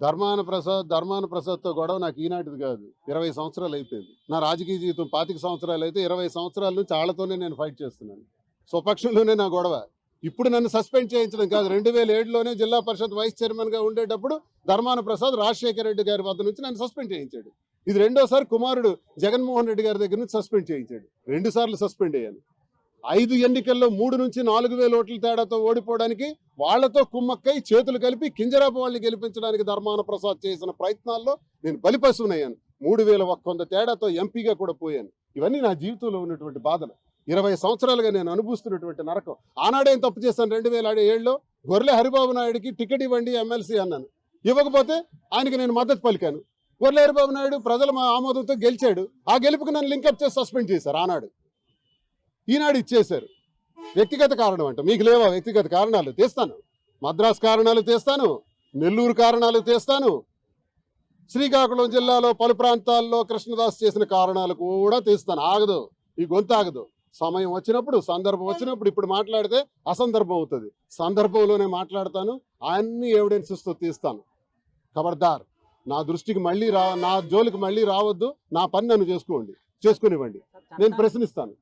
ధర్మాన ప్రసాద్తో గొడవ నాకు ఈనాటిది కాదు, 20 సంవత్సరాలు అయిపోయింది. నా రాజకీయ జీవితం 25 సంవత్సరాలు అయితే 20 సంవత్సరాల నుంచి వాళ్ళతోనే నేను ఫైట్ చేస్తున్నాను. స్వపక్షంలోనే నా గొడవ. ఇప్పుడు నన్ను సస్పెండ్ చేయించడం కాదు, 2007లోనే జిల్లా పరిషత్ వైస్ చైర్మన్గా ఉండేటప్పుడు ధర్మాన ప్రసాద్ రాజశేఖర రెడ్డి గారి వద్ద నుంచి నన్ను సస్పెండ్ చేయించాడు. ఇది రెండోసారి కుమారుడు జగన్మోహన్ రెడ్డి గారి దగ్గర నుంచి సస్పెండ్ చేయించాడు. 2 సార్లు సస్పెండ్ అయ్యాను. 5 ఎన్నికల్లో 3 నుంచి 4,000 ఓట్ల తేడాతో ఓడిపోవడానికి వాళ్లతో కుమ్మక్కై చేతులు కలిపి కింజరాపు వాళ్ళని గెలిపించడానికి ధర్మాన ప్రసాద్ చేసిన ప్రయత్నాల్లో నేను బలిపశువునయ్యాను. 3,100 తేడాతో ఎంపీగా కూడా పోయాను. ఇవన్నీ నా జీవితంలో ఉన్నటువంటి బాధలు. 20 సంవత్సరాలుగా నేను అనుభవిస్తున్నటువంటి నరకం. ఆనాడేం తప్పు చేశాను? 2007లో గొర్రె హరిబాబు నాయుడికి టికెట్ ఇవ్వండి ఎమ్మెల్సీ అన్నాను. ఇవ్వకపోతే ఆయనకి నేను మద్దతు పలికాను. గొర్రె హరిబాబు నాయుడు ప్రజల ఆమోదంతో గెలిచాడు. ఆ గెలుపుకి నన్ను లింకప్ చేసి సస్పెండ్ చేశారు ఆనాడు. ఈనాడు ఇచ్చేశారు. వ్యక్తిగత కారణం అంట. మీకు లేవా వ్యక్తిగత కారణాలు? తీస్తాను. మద్రాసు కారణాలు తీస్తాను, నెల్లూరు కారణాలు తీస్తాను, శ్రీకాకుళం జిల్లాలో పలు ప్రాంతాల్లో కృష్ణదాస్ చేసిన కారణాలు కూడా తీస్తాను. ఆగదు, ఈ గొంతు ఆగదు. సమయం వచ్చినప్పుడు, సందర్భం వచ్చినప్పుడు, ఇప్పుడు మాట్లాడితే అసందర్భం అవుతుంది. సందర్భంలోనే మాట్లాడతాను, అన్ని ఎవిడెన్సెస్తో తీస్తాను. ఖబర్దార్, నా దృష్టికి మళ్ళీ నా జోలికి మళ్ళీ రావద్దు. నా పని నన్ను చేసుకునివ్వండి. నేను ప్రశ్నిస్తాను.